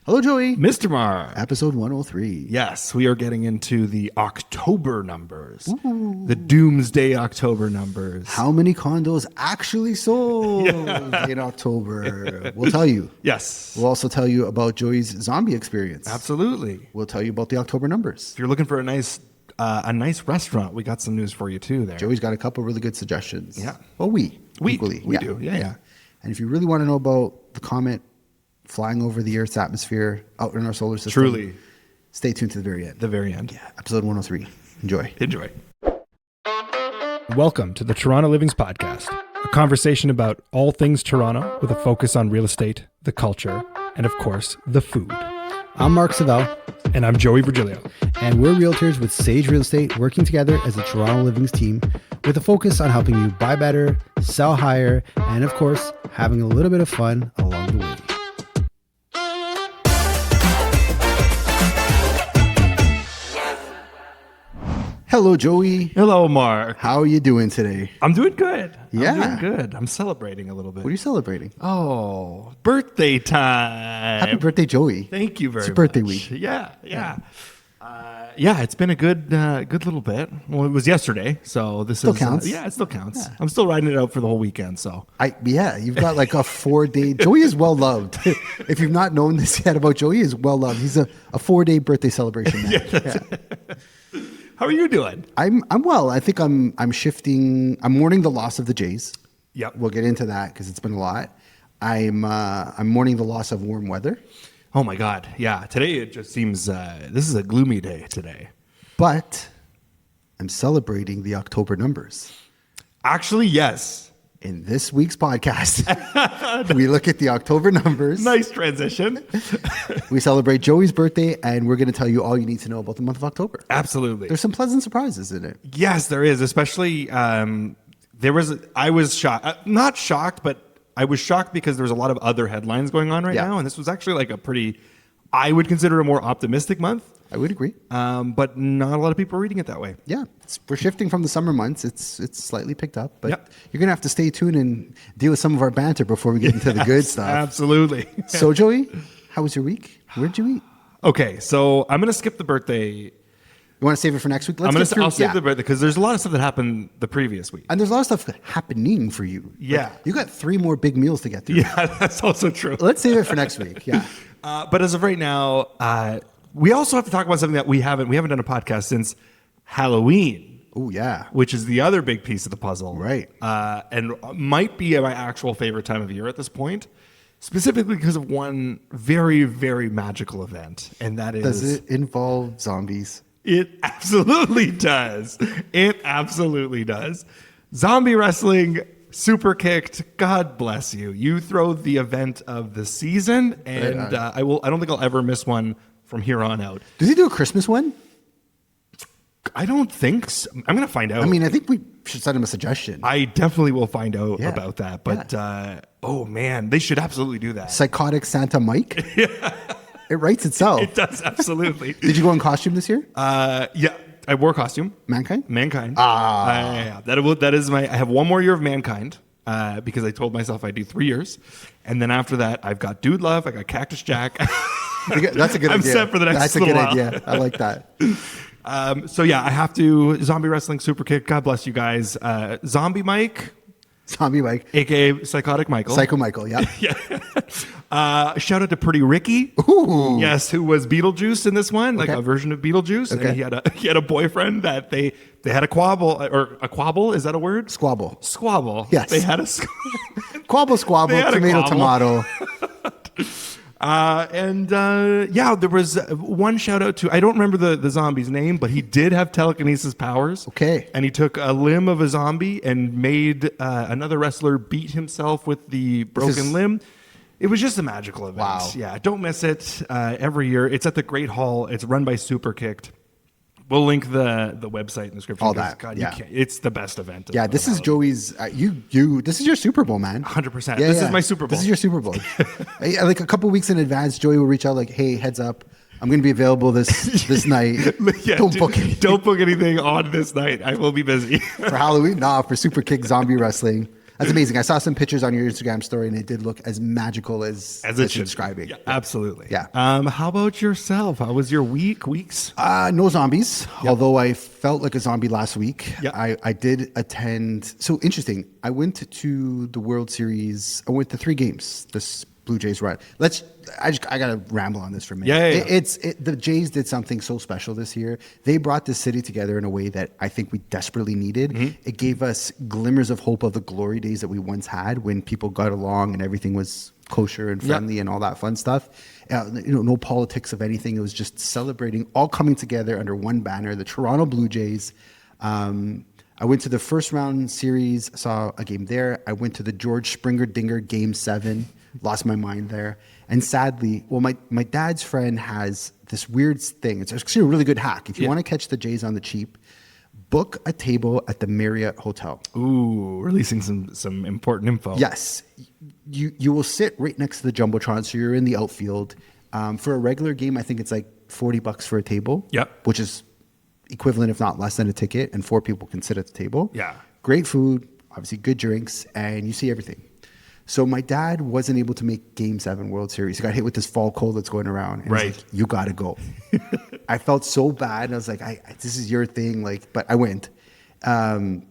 Hello, Joey. Mr. Mar. Episode 103. Yes, we are getting into the October numbers. Ooh. The doomsday October numbers. How many condos actually sold in October? We'll tell you. Yes. We'll also tell you about Joey's zombie experience. Absolutely. We'll tell you about the October numbers. If you're looking for a nice restaurant, we got some news for you too there. Joey's got a couple really good suggestions. Yeah. Well, we equally. We do. Yeah. And if you really want to know about the comet flying over the Earth's atmosphere out in our solar system, truly, stay tuned to the very end. The very end. Yeah. Episode 103. Enjoy. Welcome to the Toronto Livings Podcast, a conversation about all things Toronto with a focus on real estate, the culture, and of course, the food. I'm Mark Savell. And I'm Joey Virgilio. And we're realtors with Sage Real Estate, working together as a Toronto Livings team with a focus on helping you buy better, sell higher, and of course, having a little bit of fun along the way. Hello, Joey. Hello, Mark. How are you doing today? I'm doing good. Yeah. I'm doing good. I'm celebrating a little bit. What are you celebrating? Oh, birthday time. Happy birthday, Joey. Thank you very much. It's your birthday week. Yeah. It's been a good little bit. Well, it was yesterday, so this still counts. It still counts. Yeah. I'm still riding it out for the whole weekend, so. You've got like a 4-day. Joey is well loved. If you've not known this yet about Joey, is well loved. He's a 4-day birthday celebration man. Yeah. How are you doing? I'm well. I think I'm shifting. I'm mourning the loss of the Jays. Yep. We'll get into that because it's been a lot. I'm mourning the loss of warm weather. Oh my God. Yeah. Today it just seems this is a gloomy day today. But I'm celebrating the October numbers. Actually, yes. In this week's podcast, we look at the October numbers. Nice transition. We celebrate Joey's birthday, and we're going to tell you all you need to know about the month of October. Absolutely. There's some pleasant surprises in it. Yes, there is. Especially, I was shocked. Not shocked, but I was shocked because there was a lot of other headlines going on right now. And this was actually like I would consider a more optimistic month. I would agree. But not a lot of people are reading it that way. Yeah. We're shifting from the summer months. It's slightly picked up, but Yep. You're going to have to stay tuned and deal with some of our banter before we get into the good stuff. Absolutely. So, Joey, how was your week? Where'd you eat? Okay, so I'm going to skip the birthday. You want to save it for next week? I'll save the birthday because there's a lot of stuff that happened the previous week. And there's a lot of stuff happening for you. Yeah. Like, you got 3 more big meals to get through. Yeah, that's also true. Let's save it for next week. Yeah. But as of right now, we also have to talk about something that we haven't done a podcast since Halloween. Oh, yeah. Which is the other big piece of the puzzle. Right. And might be my actual favorite time of year at this point, specifically because of one very, very magical event. And that is... Does it involve zombies? It absolutely does. It absolutely does. Zombie wrestling, Superkick'd. God bless you. You throw the event of the season, and I don't think I'll ever miss one from here on out. Does he do a Christmas one? I don't think so. I'm going to find out. I mean, I think we should send him a suggestion. I definitely will find out about that. But, oh man, they should absolutely do that. Psychotic Santa Mike? Yeah. It writes itself. It does, absolutely. Did you go in costume this year? Yeah, I wore costume. Mankind? That is I have one more year of Mankind because I told myself I'd do 3 years. And then after that, I've got Dude Love, I got Cactus Jack. That's a good idea. I'm set for the next little while. That's a good idea. I like that. I have to zombie wrestling Superkick'd. God bless you guys. Zombie Mike, aka Psychotic Michael, Psycho Michael. Yeah. Yeah. Shout out to Pretty Ricky. Ooh. Yes, who was Beetlejuice in this one, like a version of Beetlejuice. Okay. And he had a boyfriend that they had a quabble, or a quabble. Is that a word? Squabble. Yes. They had a squabble. Tomato. There was one shout out to, I don't remember the zombie's name, but he did have telekinesis powers. Okay. And he took a limb of a zombie and made another wrestler beat himself with the broken limb. It was just a magical event. Wow. Yeah, don't miss it every year. It's at the Great Hall. It's run by Superkick'd. We'll link the website in the description. All that. God, yeah. It's the best event. Yeah, this is Joey's. This is your Super Bowl, man. 100%. This is my Super Bowl. This is your Super Bowl. Like a couple weeks in advance, Joey will reach out like, "Hey, heads up, I'm going to be available this night. Yeah, don't book anything. Don't book anything on this night. I will be busy For Halloween. Nah, for Superkick'd zombie wrestling. That's amazing. I saw some pictures on your Instagram story, and it did look as magical as it you're should. describing. Yeah, absolutely. Yeah. How about yourself? How was your weeks? No zombies, although I felt like a zombie last week. Yep. I did attend. So interesting. I went to the World Series. I went to 3 games this Blue Jays run. I gotta ramble on this for a minute. Yeah. The Jays did something so special this year. They brought the city together in a way that I think we desperately needed. Mm-hmm. It gave us glimmers of hope of the glory days that we once had when people got along and everything was kosher and friendly and all that fun stuff. No politics of anything. It was just celebrating, all coming together under one banner. The Toronto Blue Jays. I went to the first round series, saw a game there. I went to the George Springer Dinger Game 7, lost my mind there. And sadly, my dad's friend has this weird thing. It's actually a really good hack. If you want to catch the Jays on the cheap, book a table at the Marriott Hotel. Ooh, releasing some important info. Yes. You will sit right next to the Jumbotron, so you're in the outfield. For a regular game, I think it's like $40 for a table. Yep. Which is equivalent, if not less than a ticket, and 4 people can sit at the table. Yeah. Great food, obviously good drinks, and you see everything. So my dad wasn't able to make Game 7 World Series. He got hit with this fall cold that's going around. And right. Like, you got to go. I felt so bad. And I was like, this is your thing. But I went. And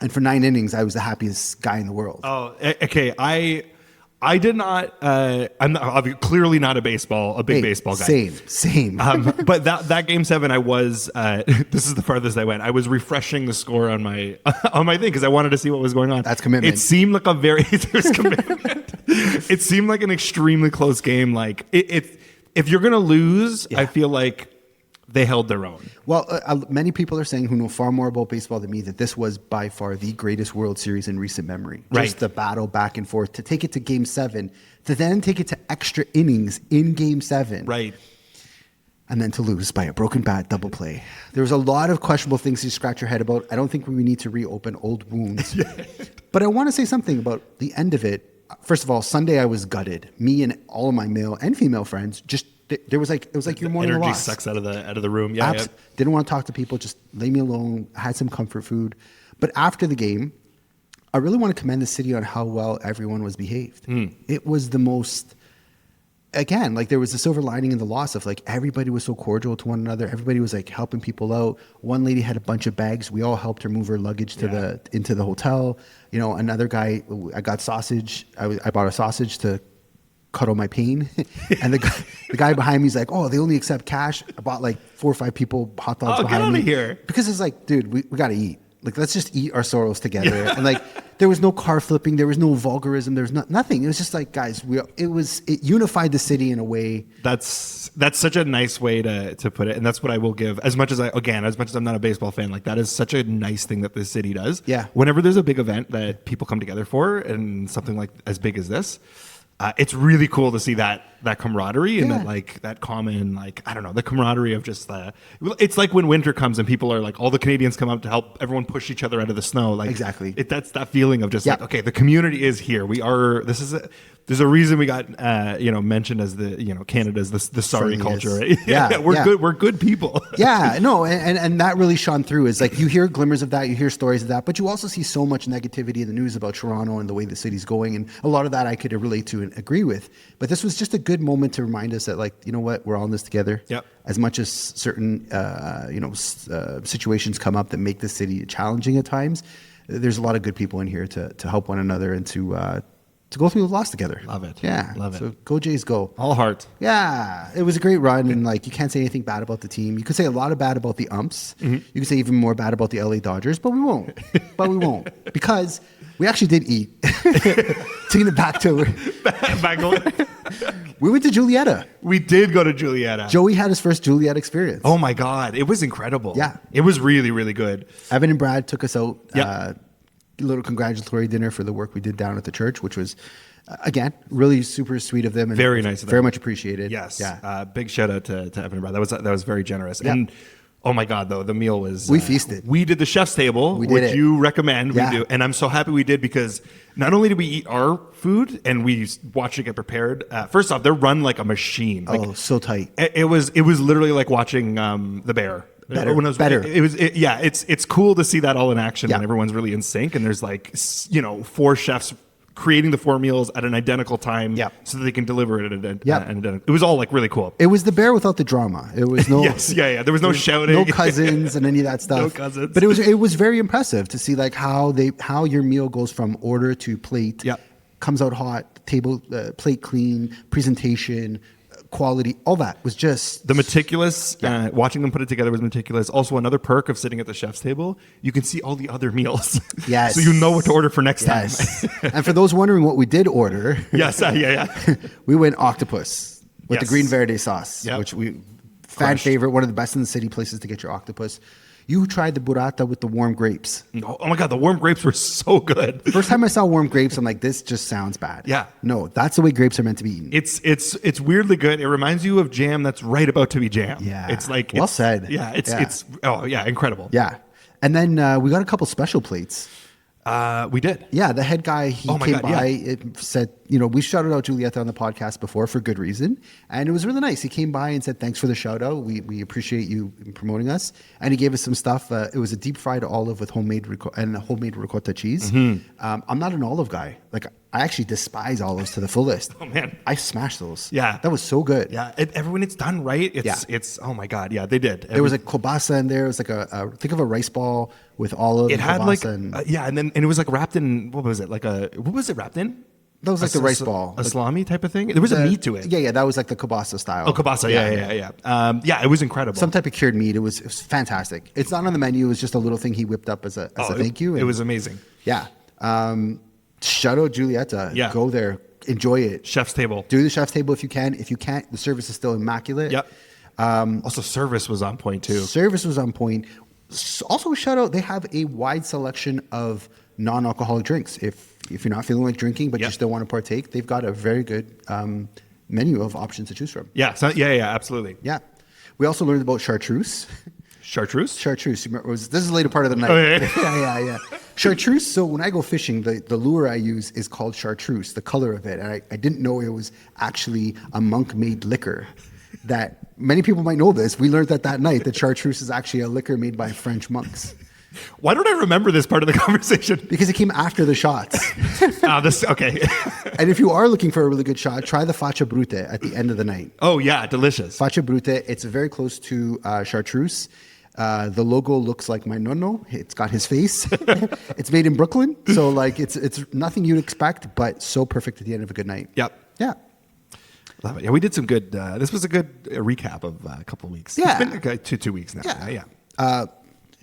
for 9 innings, I was the happiest guy in the world. Oh, okay. I did not. I'm clearly not a big baseball guy. Same. But that Game 7, I was. This is the farthest I went. I was refreshing the score on my thing because I wanted to see what was going on. That's commitment. It seemed like there's commitment. It seemed like an extremely close game. Like if you're gonna lose, I feel like they held their own. Well, many people are saying who know far more about baseball than me that this was by far the greatest World Series in recent memory. Right. Just the battle back and forth to take it to Game 7, to then take it to extra innings in Game 7. Right. And then to lose by a broken bat double play. There was a lot of questionable things to scratch your head about. I don't think we need to reopen old wounds. But I want to say something about the end of it. First of all, Sunday I was gutted. Me and all of my male and female friends just it was like your morning energy loss. sucks out of the room. Yeah, Didn't want to talk to people. Just lay me alone. Had some comfort food. But after the game, I really want to commend the city on how well everyone was behaved. It was the most. Again, like there was a silver lining in the loss of like everybody was so cordial to one another. Everybody was like helping people out. One lady had a bunch of bags. We all helped her move her luggage into the hotel. Another guy, I got sausage. I bought a sausage to cuddle my pain. And the guy behind me is like, oh, they only accept cash. I bought like 4 or 5 people hot dogs behind me. Get out of here. Because it's like, dude, we got to eat. Like, let's just eat our sorrows together. And like, there was no car flipping. There was no vulgarism. There was nothing. It was just like, guys, it unified the city in a way. That's such a nice way to put it. And that's what I will give as much as I'm not a baseball fan, like that is such a nice thing that the city does. Yeah. Whenever there's a big event that people come together for and something like as big as this, it's really cool to see that camaraderie and that common, I don't know, the camaraderie of just it's like when winter comes and people are like, all the Canadians come up to help everyone push each other out of the snow. Like exactly. That's that feeling of just like, okay, the community is here. There's a reason we got, mentioned as Canada's the sorry culture. Right? Yeah. We're good people. Yeah, no. And that really shone through is like, you hear glimmers of that, you hear stories of that, but you also see so much negativity in the news about Toronto and the way the city's going. And a lot of that I could relate to and agree with. But this was just a good moment to remind us that, like, you know what, we're all in this together. Yep. As much as certain, situations come up that make the city challenging at times, there's a lot of good people in here to help one another and to go through the loss together. Love it. Yeah. Love it. So go Jays, go. All heart. Yeah. It was a great run. And like, you can't say anything bad about the team. You could say a lot of bad about the umps. Mm-hmm. You could say even more bad about the LA Dodgers, but we won't. Because we actually did eat. Taking it back to we went to Julietta. We did go to Julietta. Joey had his first Julietta experience. Oh my God. It was incredible. Yeah. It was really, really good. Evan and Brad took us out. Yep. A little congratulatory dinner for the work we did down at the church, which was, again, really super sweet of them. And very nice of them. Very much appreciated. Yes. Yeah. Big shout out to Evan and Brad. That was very generous. Yep. And oh my God, though, the meal was... We feasted. We did the chef's table, which you recommend we do. And I'm so happy we did because not only did we eat our food and we watched it get prepared. First off, they're run like a machine. So tight. It was literally like watching The Bear. Better. When I was, Better. It's cool to see that all in action Yeah. when everyone's really in sync and there's like, 4 chefs creating the 4 meals at an identical time Yeah. so that they can deliver it at Yeah. an identical. It was all like really cool. It was the bear without the drama. It was no Yes, yeah. There was no shouting. no cousins and any of that stuff. No cousins. But it was very impressive to see like how your meal goes from order to plate. Yeah. Comes out hot, table plate clean, presentation, quality, all that was just The meticulous, Yeah. watching them put it together was meticulous. Also, another perk of sitting at the chef's table, you can see all the other meals. Yes. So you know what to order for next time. Yes. And for those wondering what we did order, Yes, yeah. we went octopus with the Yes. green verde sauce, Yep. which fan Crushed. favorite, one of the best in the city places to get your octopus. You tried the burrata with the warm grapes. Oh my God, the warm grapes were so good. First time I saw warm grapes, I'm like, this just sounds bad. Yeah. No, that's the way grapes are meant to be eaten. It's weirdly good. It reminds you of jam that's right about to be jam. Yeah. It's like Well it's- said. Yeah, Yeah. it's incredible. Yeah. And then we got a couple special plates. We did. Yeah, the head guy, he Oh my came God, by, yeah. it said, we shouted out Giulietta on the podcast before for good reason. And it was really nice. He came by and said, thanks for the shout out. We appreciate you promoting us. And he gave us some stuff. It was a deep fried olive with homemade ricotta cheese. Mm-hmm. I'm not an olive guy. Like, I actually despise olives to the fullest. Oh, man. I smashed those. Yeah. That was so good. Yeah, when it's done right, it's oh my God, yeah, they did. There was a kielbasa in there. It was like think of a rice ball with olive. It and had kielbasa like and and it was like wrapped in what was it wrapped in? that was like the rice ball. A Like, salami type of thing. There was a meat to it. Yeah, that was like the kielbasa style. Oh, kielbasa. Yeah. It was incredible. Some type of cured meat. It was fantastic. It's not on the menu. It was just a little thing he whipped up as a thank you. It was amazing. Yeah. Shout out Julietta. Yeah. Go there. Enjoy it. Chef's table. Do the chef's table if you can. If you can't, the service is still immaculate. Yep. Also, service was on point too. Service was on point. Also, a shout out. They have a wide selection of non-alcoholic drinks. If you're not feeling like drinking, but you Yep. still want to partake, they've got a very good menu of options to choose from. Yeah. Absolutely. Yeah. We also learned about chartreuse. Chartreuse. Chartreuse. This is the later part of the night. Oh, yeah. yeah. Chartreuse. So when I go fishing, the lure I use is called chartreuse, the color of it. And I didn't know it was actually a monk-made liquor. That many people might know this. We learned that night that chartreuse is actually a liquor made by French monks. Why don't I remember this part of the conversation? Because it came after the shots. Okay. And if you are looking for a really good shot, try the Faccia Brute at the end of the night. Oh yeah, delicious. Faccia Brute, it's very close to chartreuse. The logo looks like my nonno. It's got his face. It's made in Brooklyn, so like it's nothing you'd expect, but so perfect at the end of a good night. Yep. Yeah. Love it. Yeah, we did some good. This was a good recap of a couple of weeks. Yeah. It's been like 2 weeks now. Yeah.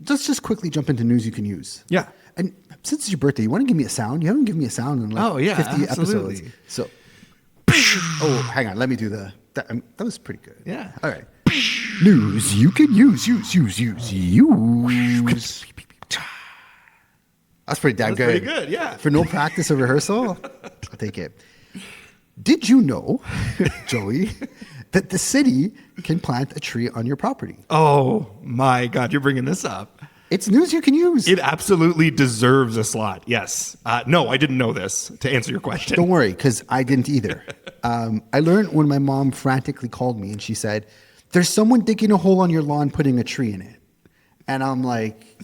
Let's just quickly jump into news you can use. Yeah. And since it's your birthday, you want to give me a sound? You haven't given me a sound in like 50 absolutely. episodes. So, hang on. Let me do that was pretty good. Yeah. All right. News you can use. That's pretty damn That's good. pretty good, yeah. For no practice or rehearsal, I'll take it. Did you know, Joey, that the city can plant a tree on your property? Oh my God, you're bringing this up. It's news you can use. It absolutely deserves a slot. Yes. No, I didn't know this. To answer your question. Don't worry, because I didn't either. I learned when my mom frantically called me and she said, "There's someone digging a hole on your lawn putting a tree in it." And I'm like,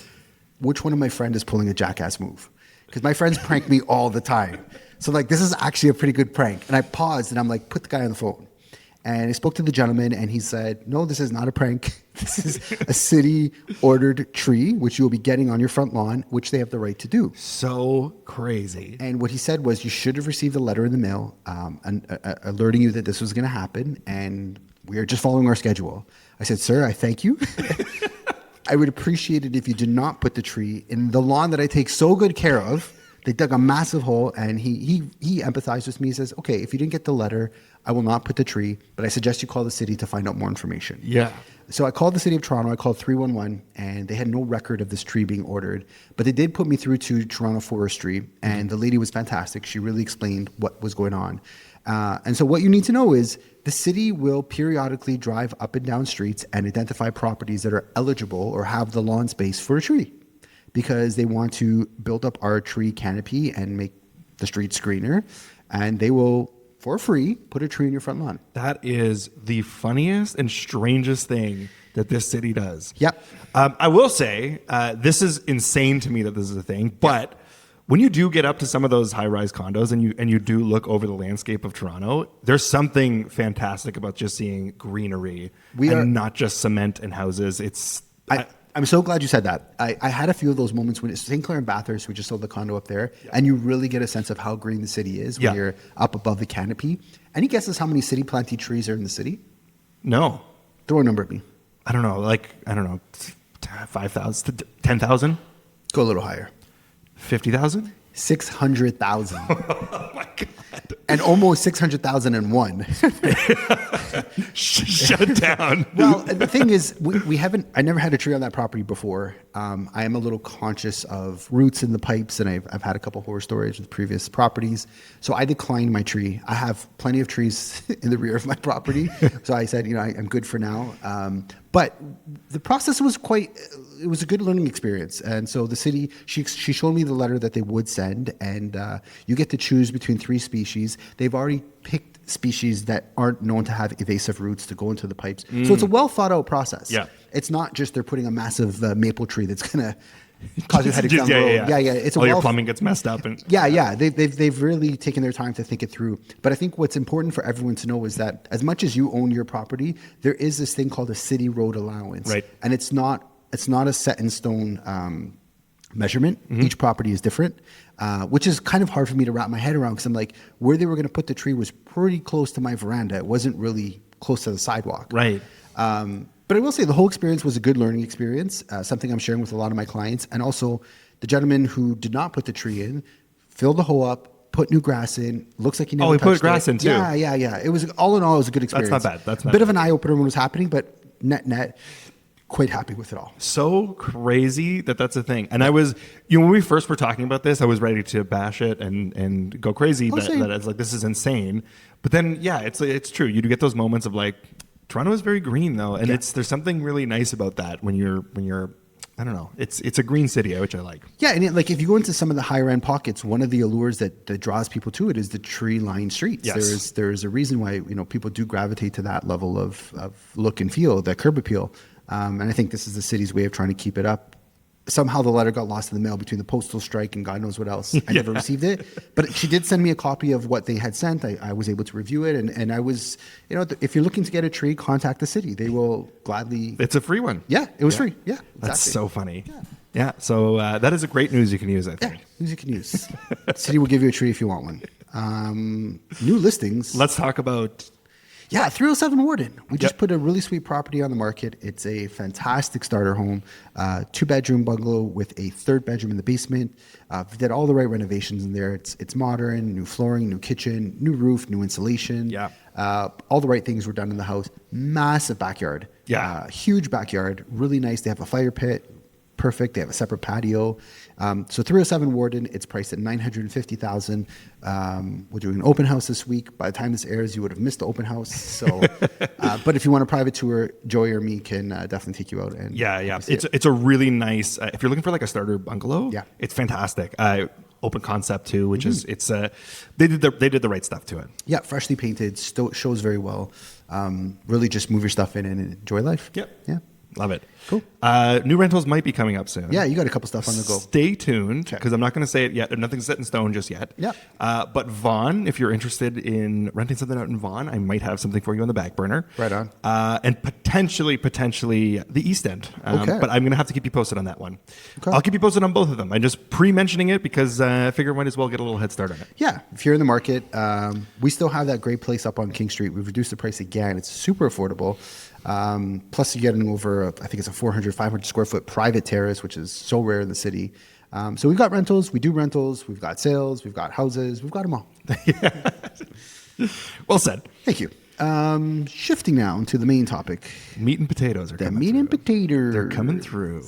which one of my friends is pulling a jackass move? Because my friends prank me all the time. So like, this is actually a pretty good prank. And I paused and I'm like, put the guy on the phone. And I spoke to the gentleman and he said, "No, this is not a prank. This is a city ordered tree, which you will be getting on your front lawn, which they have the right to do." So crazy. And what he said was, you should have received a letter in the mail alerting you that this was going to happen. And we are just following our schedule. I said, "Sir, I thank you. I would appreciate it if you did not put the tree in the lawn that I take so good care of." They dug a massive hole, and he empathized with me. He says, "Okay, if you didn't get the letter, I will not put the tree, but I suggest you call the city to find out more information." Yeah. So I called the city of Toronto. I called 311, and they had no record of this tree being ordered. But they did put me through to Toronto Forestry, and the lady was fantastic. She really explained what was going on. And so what you need to know is the city will periodically drive up and down streets and identify properties that are eligible or have the lawn space for a tree, because they want to build up our tree canopy and make the streets greener. And they will, for free, put a tree in your front lawn. That is the funniest and strangest thing that this city does. Yep. I will say, this is insane to me that this is a thing, but when you do get up to some of those high-rise condos and you do look over the landscape of Toronto, there's something fantastic about just seeing greenery not just cement and houses. I'm so glad you said that. I had a few of those moments when it's St. Clair and Bathurst, we just sold the condo up there, and you really get a sense of how green the city is when you're up above the canopy. Any guesses how many city planted trees are in the city? No. Throw a number at me. I don't know, 5,000, 10,000? Go a little higher. 50,000? 600,000. Oh my God. And almost 600,001. Shut down. Well, the thing is, I never had a tree on that property before. I am a little conscious of roots in the pipes, and I've had a couple horror stories with previous properties. So I declined my tree. I have plenty of trees in the rear of my property. So I said, I'm good for now. But the process was it was a good learning experience. And so the city, she showed me the letter that they would send, and you get to choose between 3 species. They've already picked species that aren't known to have evasive roots to go into the pipes. So it's a well thought out process. Yeah. It's not just they're putting a massive maple tree that's going to cause you headaches down the road. Yeah. It's all your plumbing gets messed up. They've really taken their time to think it through. But I think what's important for everyone to know is that as much as you own your property, there is this thing called a city road allowance. Right. And it's not a set in stone measurement. Each property is different, which is kind of hard for me to wrap my head around, because I'm like, where they were going to put the tree was pretty close to my veranda. It wasn't really close to the sidewalk. Right. But I will say the whole experience was a good learning experience, something I'm sharing with a lot of my clients. And also the gentleman who did not put the tree in, filled the hole up, put new grass in, looks like he never touched it. Oh, he put grass in too. Yeah. It was, all in all, it was a good experience. That's not bad. That's not bit of bad. an eye-opener when it was happening, but net, quite happy with it all. So crazy that's a thing. And I was, when we first were talking about this, I was ready to bash it and go crazy. That it's like, this is insane. But then, it's true. You do get those moments of like, Toronto is very green though, and there's something really nice about that when you're I don't know. It's a green city, which I like. Yeah, and if you go into some of the higher end pockets, one of the allures that draws people to it is the tree lined streets. Yes. There's a reason why people do gravitate to that level of look and feel, that curb appeal. And I think this is the city's way of trying to keep it up. Somehow the letter got lost in the mail between the postal strike and God knows what else. I never received it. But she did send me a copy of what they had sent. I was able to review it. And I was, if you're looking to get a tree, contact the city. They will gladly. It's a free one. Yeah, it was free. Yeah, exactly. That's so funny. Yeah. So that is a great news you can use, I think. Yeah, news you can use. The city will give you a tree if you want one. New listings. Let's talk about... Yeah, 307 Warden. We just put a really sweet property on the market. It's a fantastic starter home, 2-bedroom bungalow with a 3rd bedroom in the basement. We did all the right renovations in there. It's modern, new flooring, new kitchen, new roof, new insulation. Yeah. All the right things were done in the house. Massive backyard. Yeah. Huge backyard. Really nice. They have a fire pit. Perfect. They have a separate patio. So 307 Warden, it's priced at $950,000. We're doing an open house this week. By the time this airs, you would have missed the open house. So, but if you want a private tour, Joey or me can definitely take you out. And it's a really nice. If you're looking for like a starter bungalow, it's fantastic. Open concept too, which is they did the right stuff to it. Yeah, freshly painted, shows very well. Really, just move your stuff in and enjoy life. Yep. Yeah. Love it. Cool. New rentals might be coming up soon. Yeah, you got a couple stuff on the go. Stay tuned, because I'm not going to say it yet. Nothing's set in stone just yet. Yeah. But Vaughan, if you're interested in renting something out in Vaughan, I might have something for you on the back burner. Right on. And potentially the East End. Okay. But I'm going to have to keep you posted on that one. Okay. I'll keep you posted on both of them. I'm just pre-mentioning it because I figure I might as well get a little head start on it. Yeah. If you're in the market, we still have that great place up on King Street. We've reduced the price again. It's super affordable. Plus, you're getting over, I think it's a 400, 500 square foot private terrace, which is so rare in the city. So we've got rentals, we do rentals, we've got sales, we've got houses, we've got them all. Well said. Thank you. Shifting now to the main topic. Meat and potatoes are coming through. The meat and potatoes. They're coming through.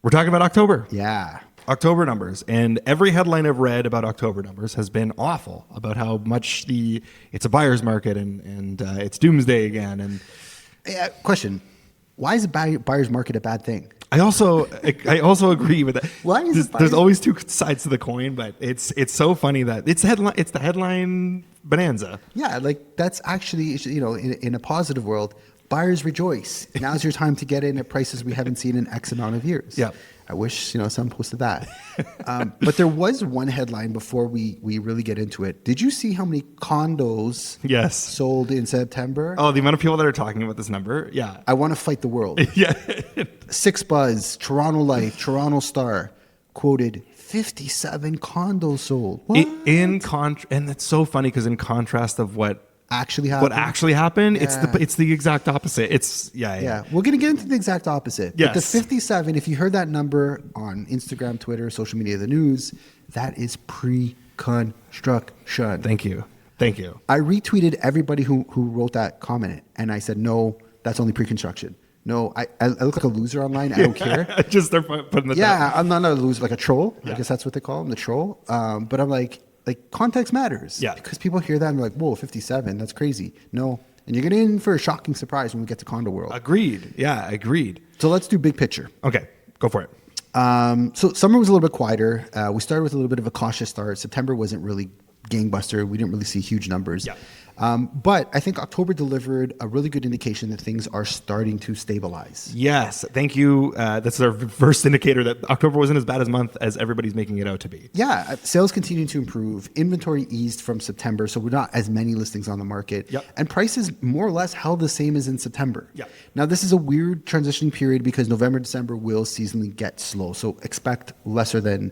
We're talking about October. Yeah. October numbers, and every headline I've read about October numbers has been awful about how much it's a buyer's market and it's doomsday again. And question: why is a buyer's market a bad thing? I also agree with that. Why is it There's always two sides to the coin, but it's so funny that it's the headline bonanza. Yeah, like that's actually, in a positive world, buyers rejoice. Now's your time to get in at prices we haven't seen in X amount of years. Yeah. I wish, someone posted that. But there was one headline before we really get into it. Did you see how many condos Yes. sold in September? Oh, the amount of people that are talking about this number. Yeah. I want to fight the world. Yeah. Six Buzz, Toronto Life, Toronto Star quoted 57 condos sold. What? And it's so funny because in contrast of what Actually happened. Yeah. It's the exact opposite. Yeah, we're going to get into the exact opposite. Yes. But the 57, if you heard that number on Instagram, Twitter, social media, the news, that is pre-construction. Thank you. I retweeted everybody who wrote that comment, and I said, no, that's only pre-construction. No, I look like a loser online. I don't care. Just they're putting the Yeah, I'm not a loser, like a troll. Yeah. I guess that's what they call him, the troll. But I'm like context matters. Yeah. Because people hear that and they're like, whoa, 57, that's crazy. No. And you're getting in for a shocking surprise when we get to Condo World. Agreed. Yeah, agreed. So let's do big picture. Okay, go for it. So summer was a little bit quieter. We started with a little bit of a cautious start. September wasn't really gangbuster. We didn't really see huge numbers. Yeah. But I think October delivered a really good indication that things are starting to stabilize. Yes, thank you. That's our first indicator that October wasn't as bad a month as everybody's making it out to be. Yeah, sales continue to improve. Inventory eased from September, so we're not as many listings on the market. Yep. And prices more or less held the same as in September. Yep. Now, this is a weird transitioning period because November, December will seasonally get slow. So expect lesser than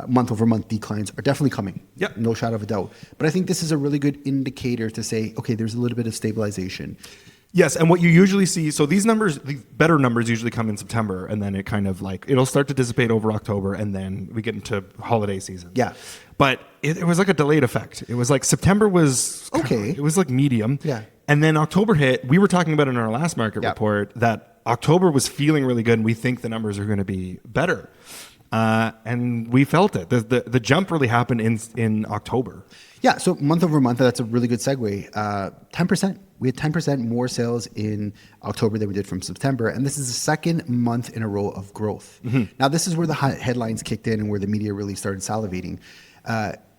month-over-month declines are definitely coming. Yep. No shadow of a doubt. But I think this is a really good indicator to say, okay, there's a little bit of stabilization. Yes, and what you usually see, so these better numbers usually come in September, and then it kind of it'll start to dissipate over October, and then we get into holiday season. Yeah. But it was like a delayed effect. It was like September was okay. It was like medium. Yeah. And then October hit. We were talking about in our last market report that October was feeling really good, and we think the numbers are going to be better. And we felt it. The jump really happened in October. Yeah, so month over month, that's a really good segue. 10%. We had 10% more sales in October than we did from September. And this is the second month in a row of growth. Mm-hmm. Now, this is where the headlines kicked in and where the media really started salivating.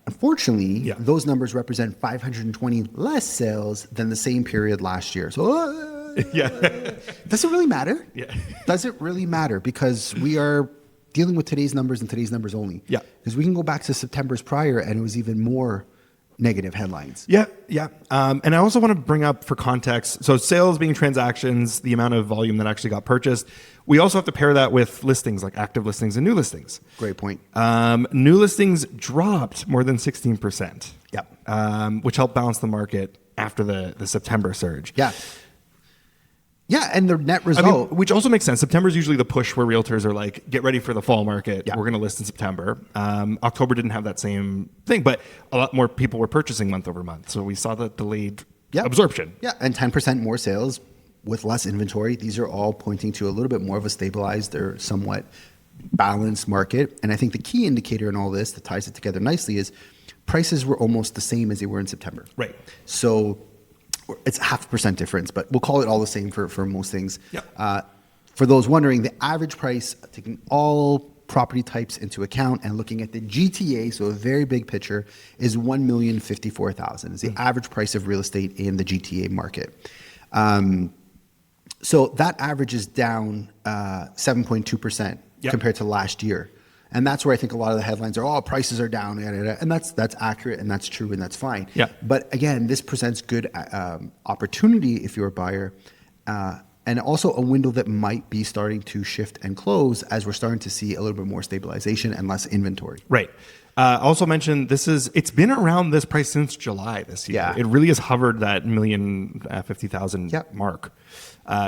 Unfortunately, those numbers represent 520 less sales than the same period last year. So, does it really matter? Yeah. Does it really matter? Because we are dealing with today's numbers and today's numbers only. Yeah. Because we can go back to September's prior and it was even more negative headlines. Yeah. And I also want to bring up for context, so sales being transactions, the amount of volume that actually got purchased. We also have to pair that with listings, like active listings and new listings. Great point. New listings dropped more than 16%. Yep. Which helped balance the market after the September surge. Yeah. Yeah, and the net result... which also makes sense. September is usually the push where realtors are like, get ready for the fall market. Yeah. We're going to list in September. October didn't have that same thing, but a lot more people were purchasing month over month. So we saw the delayed absorption. Yeah, and 10% more sales with less inventory. These are all pointing to a little bit more of a stabilized or somewhat balanced market. And I think the key indicator in all this that ties it together nicely is prices were almost the same as they were in September. Right. So... it's 0.5% difference, but we'll call it all the same for most things. Yep. For those wondering, the average price, taking all property types into account and looking at the GTA, so a very big picture, is $1,054,000. Is the average price of real estate in the GTA market. So that average is down 7.2% compared to last year. And that's where I think a lot of the headlines are, prices are down, and that's accurate, and that's true, and that's fine. Yeah. But again, this presents good opportunity if you're a buyer, and also a window that might be starting to shift and close as we're starting to see a little bit more stabilization and less inventory. Right. Also mentioned, it's been around this price since July this year. Yeah. It really has hovered that 1,050,000 mark.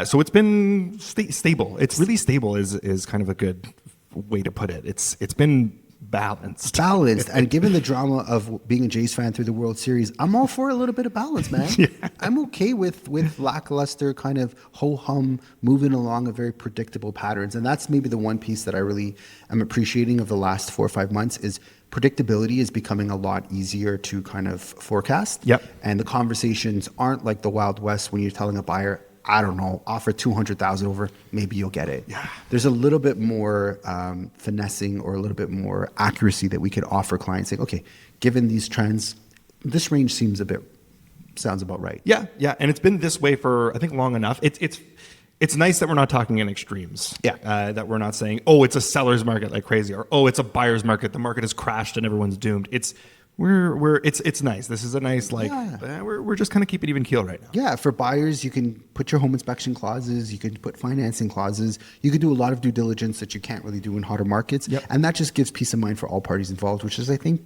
So it's been stable. It's really stable is kind of a good way to put it. It's been balanced. Balanced. And given the drama of being a Jays fan through the World Series, I'm all for a little bit of balance, man. I'm okay with lackluster kind of ho-hum moving along a very predictable patterns. And that's maybe the one piece that I really am appreciating of the last 4 or 5 months is predictability is becoming a lot easier to kind of forecast. Yep. And the conversations aren't like the Wild West when you're telling a buyer, I don't know, offer 200,000 over, maybe you'll get it. Yeah. There's a little bit more finessing or a little bit more accuracy that we could offer clients, saying, okay, given these trends, this range sounds about right. Yeah, and it's been this way for I think long enough. It's nice that we're not talking in extremes. Yeah. That we're not saying, oh, it's a seller's market like crazy, or oh, it's a buyer's market. The market has crashed and everyone's doomed. It's nice. This is a nice we're just kind of keeping even keel right now. Yeah, for buyers, you can put your home inspection clauses, you can put financing clauses, you can do a lot of due diligence that you can't really do in hotter markets, and that just gives peace of mind for all parties involved, which is, I think,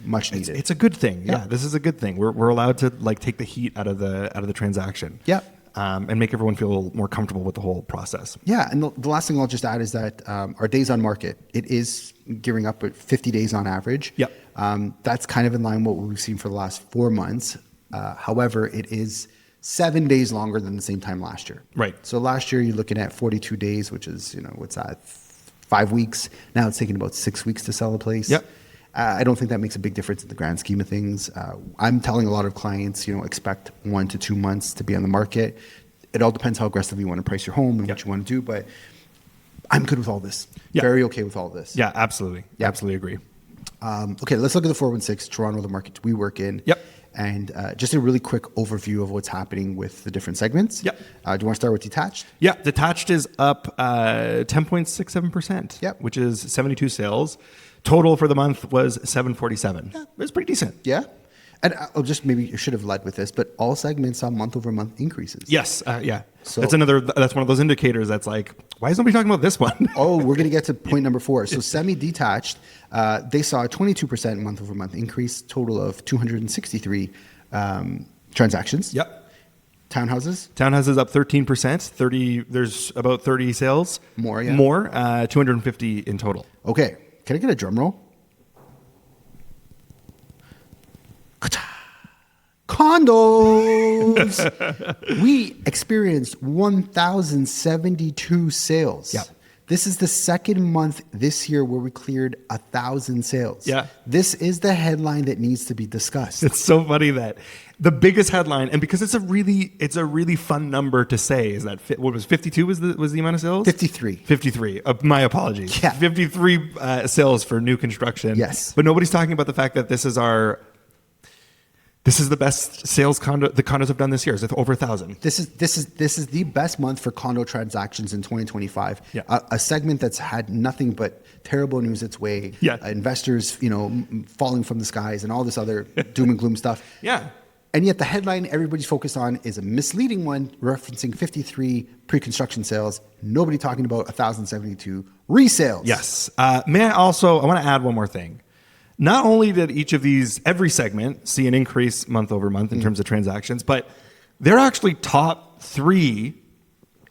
much needed. It's a good thing. Yeah, this is a good thing. We're allowed to like take the heat out of the transaction. Yeah. And make everyone feel a little more comfortable with the whole process. Yeah, and the last thing I'll just add is that our days on market, it is gearing up at 50 days on average. Yep. That's kind of in line with what we've seen for the last 4 months. However, it is 7 days longer than the same time last year. Right. So last year, you're looking at 42 days, which is, what's that, 5 weeks. Now it's taking about 6 weeks to sell a place. Yep. I don't think that makes a big difference in the grand scheme of things. I'm telling a lot of clients, expect 1 to 2 months to be on the market. It all depends how aggressively you want to price your home and what you want to do, but I'm good with all this. Yeah. Very okay with all this. Yeah, absolutely. Yeah. Absolutely agree. Okay, let's look at the 416, Toronto, the market we work in. Yep. And just a really quick overview of what's happening with the different segments. Yep. Do you want to start with detached? Yeah, detached is up 10.67%. Yep. Which is 72 sales. Total for the month was 747. Yeah, it was pretty decent. Yeah. And I'll just maybe should have led with this, but all segments saw month-over-month increases. Yes, yeah. So- that's one of those indicators that's like, why is nobody talking about this one? Oh, we're going to get to point number 4. So semi-detached, they saw a 22% month-over-month increase, total of 263 transactions. Yep. Townhouses up 13%. There's about 30 sales. More, yeah. 250 in total. Okay, can I get a drum roll? Condos. We experienced 1,072 sales. Yeah. This is the second month this year where we cleared 1,000 sales. Yeah. This is the headline that needs to be discussed. It's so funny that the biggest headline, and because it's a really fun number to say, is that what was 52 was the amount of sales? 53. 53. My apologies. Yeah. 53 sales for new construction. Yes. But nobody's talking about the fact that this is the best sales the condos have done this year. It's over 1,000. This is the best month for condo transactions in 2025. Yeah. A segment that's had nothing but terrible news its way. Yeah. Investors, falling from the skies and all this other doom and gloom stuff. Yeah. And yet the headline everybody's focused on is a misleading one referencing 53 pre-construction sales. Nobody talking about 1,072 resales. Yes. I want to add one more thing. Not only did every segment see an increase month over month in terms of transactions, but they're actually top 3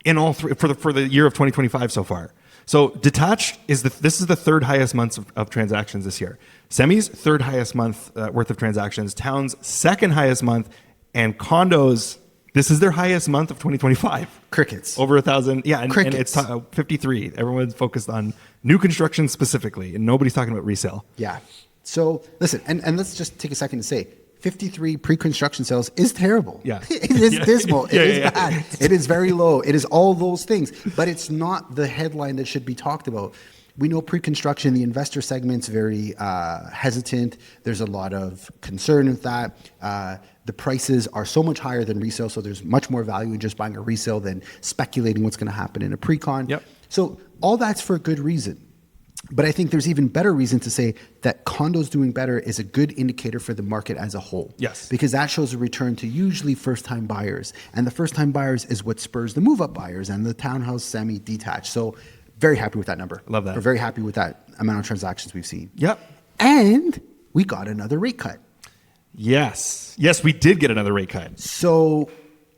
in all 3 for the year of 2025 so far. So detached this is the third highest month of transactions this year. Semis, third highest month worth of transactions. Towns, second highest month. And condos, this is their highest month of 2025. Crickets. Over 1,000. Yeah, and Crickets. it's 53. Everyone's focused on new construction specifically, and nobody's talking about resale. Yeah. So listen, and let's just take a second to say, 53 pre-construction sales is terrible. Yeah. It is dismal. Yeah, It is yeah. bad. It is very low. It is all those things. But it's not the headline that should be talked about. We know pre-construction, the investor segment's very hesitant. There's a lot of concern with that. The prices are so much higher than resale, so there's much more value in just buying a resale than speculating what's going to happen in a pre-con. Yep. So all that's for a good reason. But I think there's even better reason to say that condos doing better is a good indicator for the market as a whole. Yes. Because that shows a return to usually first-time buyers. And the first-time buyers is what spurs the move-up buyers and the townhouse semi-detached. So very happy with that number. Love that. We're very happy with that amount of transactions we've seen. Yep. And we got another rate cut. Yes, we did get another rate cut. So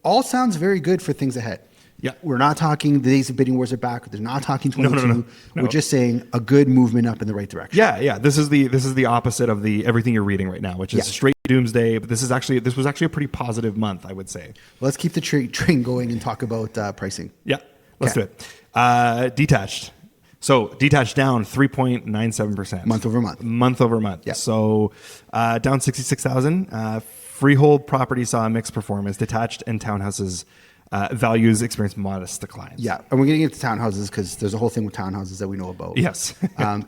all sounds very good for things ahead. Yeah. We're not talking the days of bidding wars are back. They're not talking 22. No. We're just saying a good movement up in the right direction. Yeah. This is the opposite of everything you're reading right now, which is straight doomsday. But this was actually a pretty positive month, I would say. Let's keep the train going and talk about pricing. Yeah, let's Okay. do it. Detached. So detached down 3.97%. Month over month. Month over month. Yeah. So down 66,000. Freehold property saw a mixed performance. Detached and townhouses values experience modest declines. Yeah, and we're getting into townhouses because there's a whole thing with townhouses that we know about. Yes.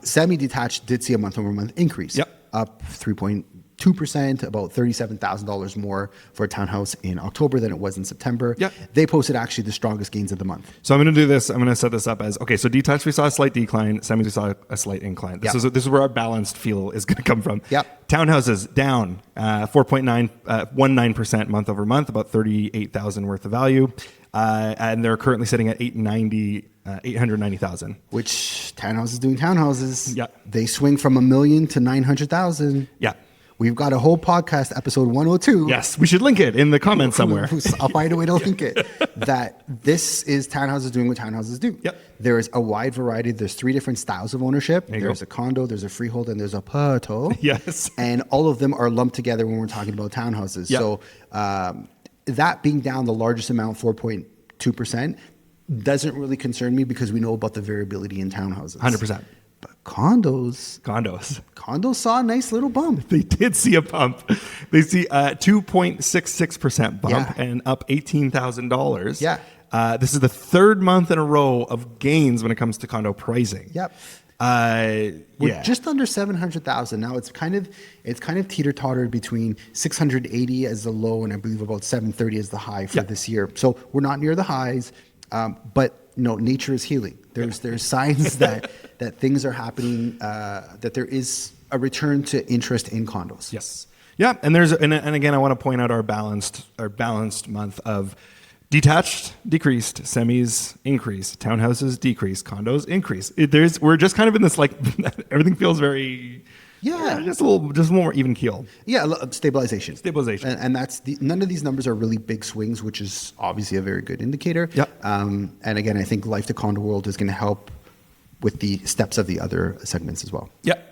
Semi-detached did see a month-over-month increase. Yep. Up 3.2%, about $37,000 more for a townhouse in October than it was in September. Yep. They posted actually the strongest gains of the month. So I'm going to do this. I'm going to set this up as, okay, so detached, we saw a slight decline. Semis, we saw a slight incline. This is where our balanced feel is going to come from. Yep. Townhouses down 4.19% month over month, about $38,000 worth of value. And they're currently sitting at 890,000. Which townhouses doing townhouses? Yeah. They swing from $1 million to 900,000. Yeah. We've got a whole podcast, episode 102. Yes, we should link it in the comments somewhere. I'll find a way to link it. That this is townhouses doing what townhouses do. Yep. There is a wide variety. There's 3 different styles of ownership. There's go. a condo, there's a freehold, and there's a plateau. Yes. And all of them are lumped together when we're talking about townhouses. Yep. So that being down the largest amount, 4.2%, doesn't really concern me because we know about the variability in townhouses. 100%. But condos saw a nice little bump. They did see a bump. They see a 2.66% bump and up $18,000. Yeah. This is the third month in a row of gains when it comes to condo pricing. Yep. We're just under 700,000 now. It's kind of teeter-tottered between 680 as the low and I believe about 730 as the high for this year. So we're not near the highs, but nature is healing. There's signs that things are happening, that there is a return to interest in condos. Yes. Yeah, and again I want to point out our balanced month of detached decreased, semis increased, townhouses decreased, condos increased. We're just kind of in this like everything feels very just a little more even keel. Yeah, stabilization. And that's none of these numbers are really big swings, which is obviously a very good indicator. Yep. And again, I think Life to Condo World is going to help with the steps of the other segments as well. Yep.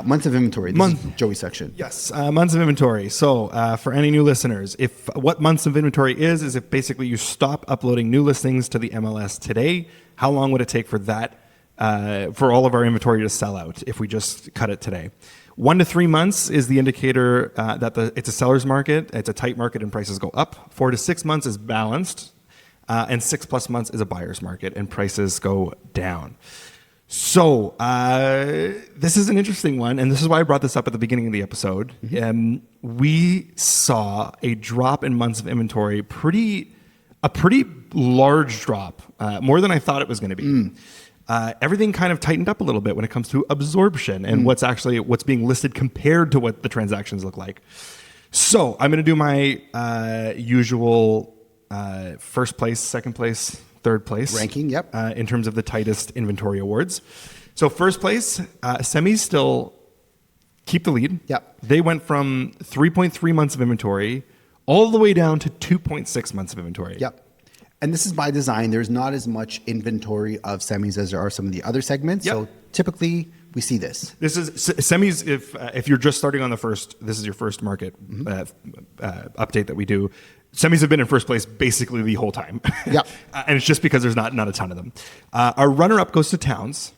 Months of inventory. This is Joey's section. Yes, months of inventory. So for any new listeners, what months of inventory is if basically you stop uploading new listings to the MLS today, how long would it take for that, for all of our inventory to sell out if we just cut it today? 1 to 3 months is the indicator that it's a seller's market, it's a tight market and prices go up. 4 to 6 months is balanced, and 6+ months is a buyer's market and prices go down. So this is an interesting one, and this is why I brought this up at the beginning of the episode. Mm-hmm. We saw a drop in months of inventory, a pretty large drop, more than I thought it was going to be. Everything kind of tightened up a little bit when it comes to absorption and what's being listed compared to what the transactions look like. So I'm going to do my usual first place, second place, third place ranking, in terms of the tightest inventory awards. So first place, semis still keep the lead. Yep. They went from 3.3 months of inventory all the way down to 2.6 months of inventory. Yep. And this is by design. There's not as much inventory of semis as there are some of the other segments. Yep. So typically we see this. This is semis. If you're just starting on this is your first market update that we do. Semis have been in first place basically the whole time. Yeah. And it's just because there's not a ton of them. Our runner-up goes to towns.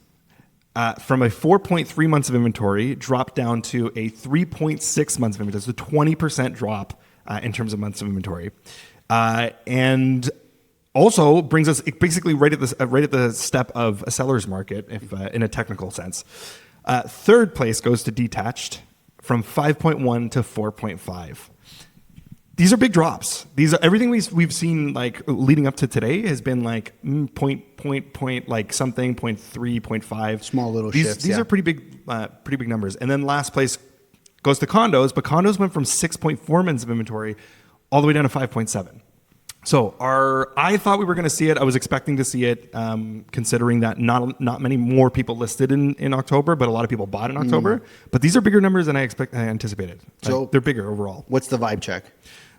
From a 4.3 months of inventory, dropped down to a 3.6 months of inventory. It's a 20% drop in terms of months of inventory. And also brings us basically right at the step of a seller's market, if in a technical sense. Third place goes to detached from 5.1 to 4.5. These are big drops. Everything we've seen like leading up to today has been like point like something 0.3, 0.5. Small little shifts. These are pretty big numbers. And then last place goes to condos, but condos went from 6.4 months of inventory all the way down to 5.7. So I thought we were going to see it. I was expecting to see it, considering that not many more people listed in October, but a lot of people bought in October. But these are bigger numbers than I anticipated. So they're bigger overall. What's the vibe check?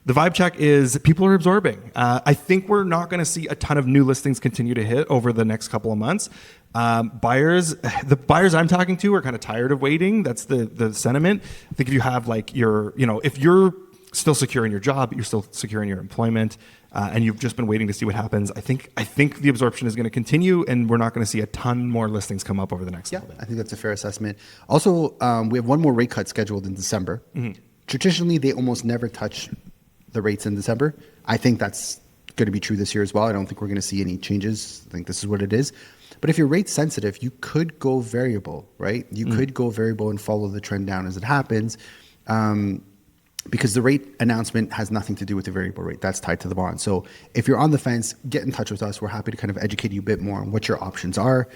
The vibe check is people are absorbing. I think we're not going to see a ton of new listings continue to hit over the next couple of months. The buyers I'm talking to are kind of tired of waiting. That's the sentiment. I think if you have like if you're still secure in your job, you're still secure in your employment, and you've just been waiting to see what happens, I think the absorption is going to continue, and we're not going to see a ton more listings come up over the next little bit. I think that's a fair assessment. Also, we have one more rate cut scheduled in December. Mm-hmm. Traditionally, they almost never touch the rates in December. I think that's going to be true this year as well. I don't think we're going to see any changes. I think this is what it is. But if you're rate sensitive, you could go variable, right? You could go variable and follow the trend down as it happens. Because the rate announcement has nothing to do with the variable rate. That's tied to the bond. So if you're on the fence, get in touch with us. We're happy to kind of educate you a bit more on what your options are.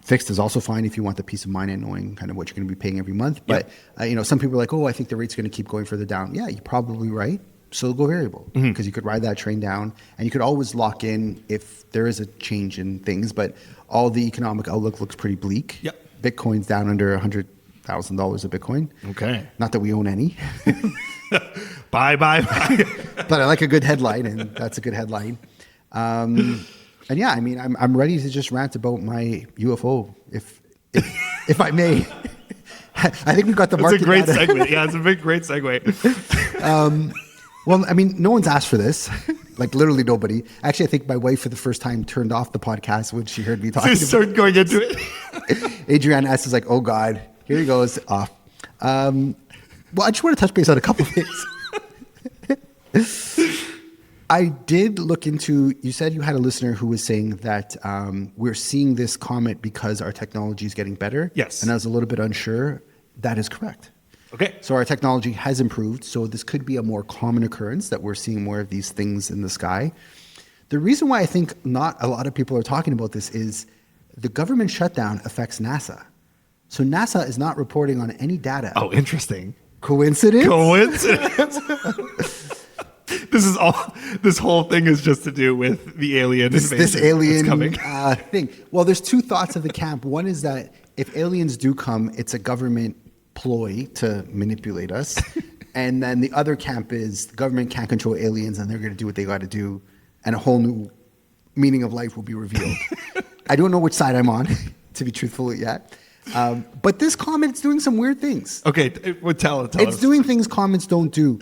Fixed is also fine if you want the peace of mind and knowing kind of what you're going to be paying every month. But, some people are like, oh, I think the rate's going to keep going further down. Yeah, you're probably right. So go variable because you could ride that train down, and you could always lock in if there is a change in things. But all the economic outlook looks pretty bleak. Yep. Bitcoin's down under $100,000 a Bitcoin. Okay. Not that we own any. Bye. But I like a good headline, and that's a good headline. And yeah, I mean, I'm ready to just rant about my UFO, if I may. I think we've got the market. It's a great data. segue. Yeah, it's a great segue. Well, I mean, no one's asked for this. Like literally nobody. Actually, I think my wife for the first time turned off the podcast when she heard me talking. Just start going into it. Adrienne S is like, oh God, here he goes off. Well, I just want to touch base on a couple of things. I did look into, you said you had a listener who was saying that we're seeing this comet because our technology is getting better. Yes. And I was a little bit unsure. That is correct. Okay. So our technology has improved. So this could be a more common occurrence that we're seeing more of these things in the sky. The reason why I think not a lot of people are talking about this is the government shutdown affects NASA. So NASA is not reporting on any data. Oh, interesting. Coincidence? This whole thing is just to do with the alien invasion This alien that's coming. thing. Well, there's two thoughts of the camp. One is that if aliens do come, it's a government ploy to manipulate us. And then the other camp is the government can't control aliens and they're going to do what they got to do. And a whole new meaning of life will be revealed. I don't know which side I'm on, to be truthful yet. But this comet's doing some weird things. Okay, tell us. It's doing things comets don't do.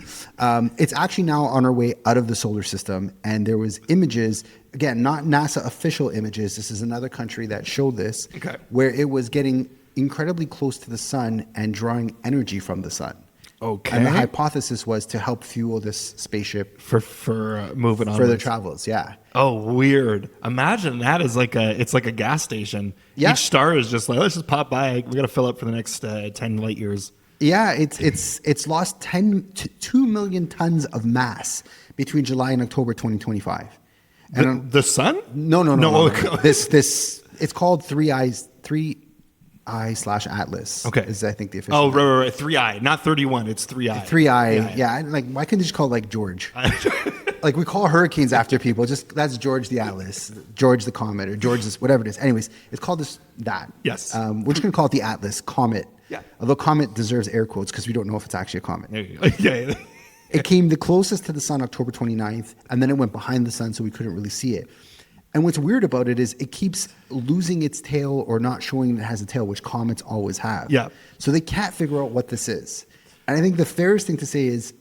It's actually now on our way out of the solar system. And there was images, again, not NASA official images. This is another country that showed this, where it was getting incredibly close to the sun and drawing energy from the sun. Okay. And the hypothesis was to help fuel this spaceship for moving on further travels. Yeah. Oh, weird. Imagine that as it's like a gas station. Yeah. Each star is just like, let's just pop by. We got to fill up for the next 10 light years. Yeah, it's lost 2 million tons of mass between July and October 2025. And the sun? No. This it's called 3I/Atlas. Okay. Is I think the official. Oh, right. 3I, not 31. It's 3I. 3I. Yeah. Like, why couldn't they just call it like George? Like we call hurricanes after people. Just that's George the Atlas, George the Comet, or George this whatever it is. Anyways, it's called that. Yes. We're just gonna call it the Atlas Comet. Yeah. Although comet deserves air quotes because we don't know if it's actually a comet. There you go. Yeah. It came the closest to the sun October 29th, and then it went behind the sun, so we couldn't really see it. And what's weird about it is it keeps losing its tail or not showing it has a tail, which comets always have. Yeah. So they can't figure out what this is. And I think the fairest thing to say is,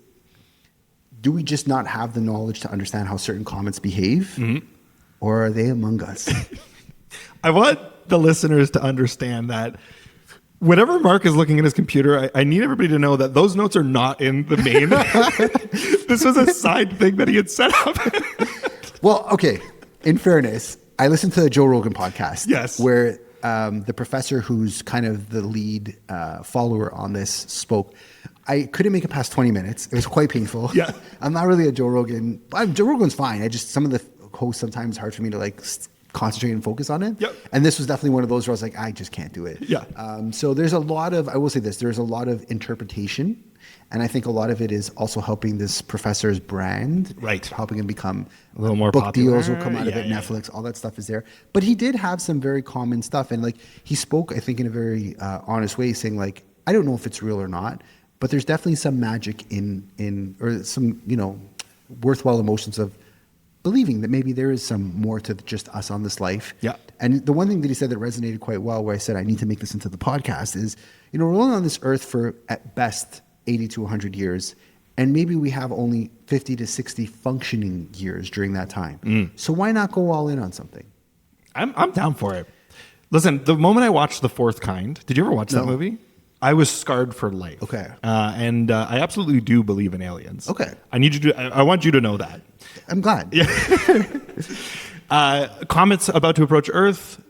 do we just not have the knowledge to understand how certain comets behave? Mm-hmm. Or are they among us? I want the listeners to understand that whenever Mark is looking at his computer, I need everybody to know that those notes are not in the main. This was a side thing that he had set up. Well, okay. In fairness, I listened to the Joe Rogan podcast. Yes. Where the professor who's kind of the lead follower on this spoke. I couldn't make it past 20 minutes. It was quite painful. Yeah. I'm not really a Joe Rogan. Joe Rogan's fine. Some of the hosts sometimes it's hard for me to concentrate and focus on it. Yep. And this was definitely one of those where I was like, I just can't do it. Yeah. So there's a lot of, I will say this, there's a lot of interpretation. And I think a lot of it is also helping this professor's brand. Right. Helping him become a little more book popular. deals will come out of it, Netflix, all that stuff is there. But he did have some very common stuff. And he spoke, I think, in a very honest way, saying I don't know if it's real or not, but there's definitely some magic in or some, worthwhile emotions of believing that maybe there is some more to just us on this life. Yeah. And the one thing that he said that resonated quite well, where I said I need to make this into the podcast, is, we're only on this earth for at best 80 to 100 years, and maybe we have only 50 to 60 functioning years during that time. So why not go all in on something? I'm down for it. Listen, the moment I watched The Fourth Kind, did you ever watch that movie? I was scarred for life. Okay. And I absolutely do believe in aliens. Okay. I want you to know that. I'm glad. Yeah. Comets about to approach Earth.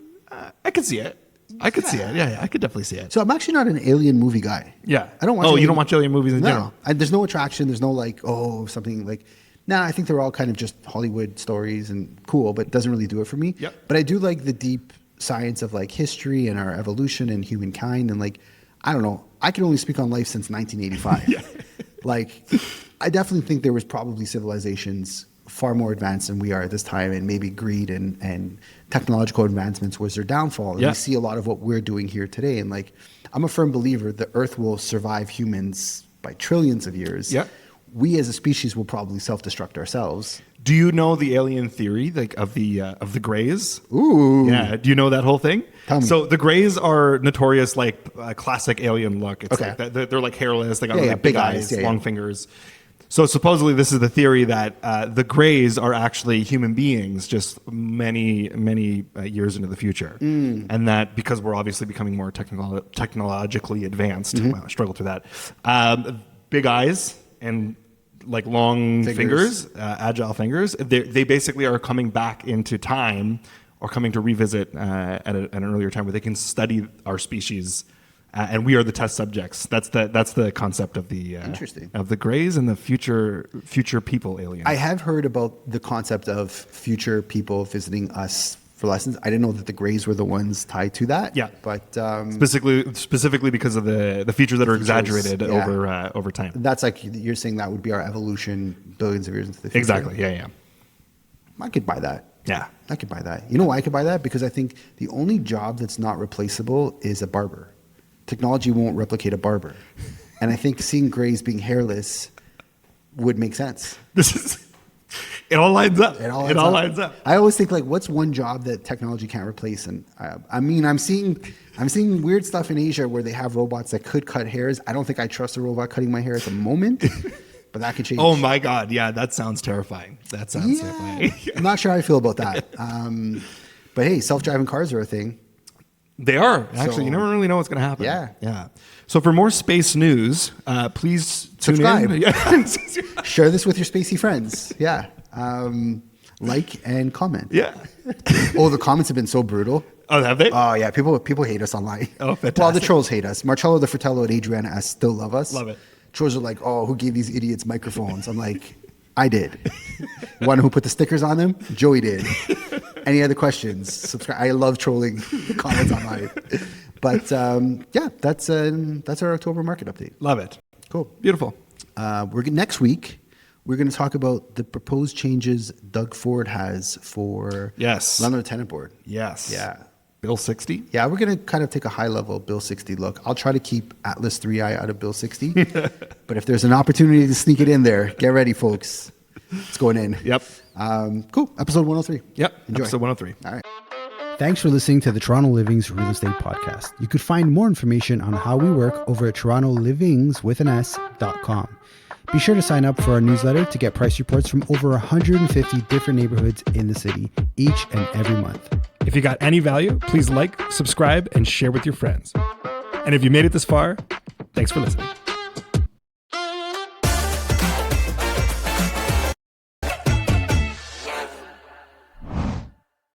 I could see it. I could see it. Yeah, I could definitely see it. So I'm actually not an alien movie guy. Yeah. I don't watch. Oh, you don't watch alien movies in No. general? There's no attraction. There's no like, something like. Nah, I think they're all kind of just Hollywood stories and cool, but it doesn't really do it for me. Yep. But I do like the deep science of like history and our evolution and humankind and like, I don't know. I can only speak on life since 1985. Yeah. Like, I definitely think there was probably civilizations far more advanced than we are at this time, and maybe greed and technological advancements was their downfall. And Yeah. we see a lot of what we're doing here today. And like, I'm a firm believer the Earth will survive humans by trillions of years. Yeah. We as a species will probably self-destruct ourselves. Do you know the alien theory, like of the Greys? Ooh. Yeah. Do you know that whole thing? Tell me. So the Greys are notorious, like classic alien look. It's Okay. like they're like hairless. They got Yeah, really yeah, big big eyes, eyes. Yeah, long yeah. fingers. So supposedly this is the theory that the Greys are actually human beings, just many years into the future, and that because we're obviously becoming more technologically advanced, wow, I struggle through that. Big eyes and like long fingers, agile fingers. They basically are coming back into time or coming to revisit at an earlier time where they can study our species. And we are the test subjects. That's the concept of the Interesting. of the Greys and the future people aliens. I have heard about the concept of future people visiting us for lessons. I didn't know that the Greys were the ones tied to that. Yeah. But specifically because of the features that are exaggerated yeah. over time. that's like, you're saying that would be our evolution billions of years into the future. Exactly. Yeah. I could buy that. Yeah. I could buy that. You know why I could buy that? Because I think the only job that's not replaceable is a barber. Technology won't replicate a barber. And I think seeing Greys being hairless would make sense. It all lines up. It all lines up. I always think like, what's one job that technology can't replace? And I mean, I'm seeing weird stuff in Asia where they have robots that could cut hairs. I don't think I trust a robot cutting my hair at the moment, but that could change. Oh my God. Yeah. That sounds terrifying. Terrifying. I'm not sure how I feel about that. But hey, self-driving cars are a thing. They are. Actually, So- you never really know what's going to happen. Yeah. So for more space news, please tune Subscribe. in. Yeah. Share this with your spacey friends. Yeah. Like and comment. Yeah. Oh, the comments have been so brutal. Oh, have they? Oh yeah, people hate us online. Oh, fantastic. Well, the trolls hate us. Marcello, the Fratello, and Adriana S still love us. Love it. Trolls are like, oh, who gave these idiots microphones? I'm like, I did. One who put the stickers on them? Joey did. Any other questions? Subscribe. I love trolling comments online. But yeah, that's our October market update. Love it. Cool. Beautiful. Next week, we're going to talk about the proposed changes Doug Ford has for Yes. landlord-tenant board. Yes. Yeah. Bill 60. Yeah, we're going to kind of take a high-level Bill 60 look. I'll try to keep Atlas 3i out of Bill 60. But if there's an opportunity to sneak it in there, get ready, folks. It's going in. Yep. Cool. Episode 103. Yep. Enjoy. Episode 103. All right. Thanks for listening to the Toronto Livings Real Estate Podcast. You could find more information on how we work over at torontolivings.com. Be sure to sign up for our newsletter to get price reports from over 150 different neighborhoods in the city each and every month. If you got any value, please like, subscribe, and share with your friends. And if you made it this far, thanks for listening.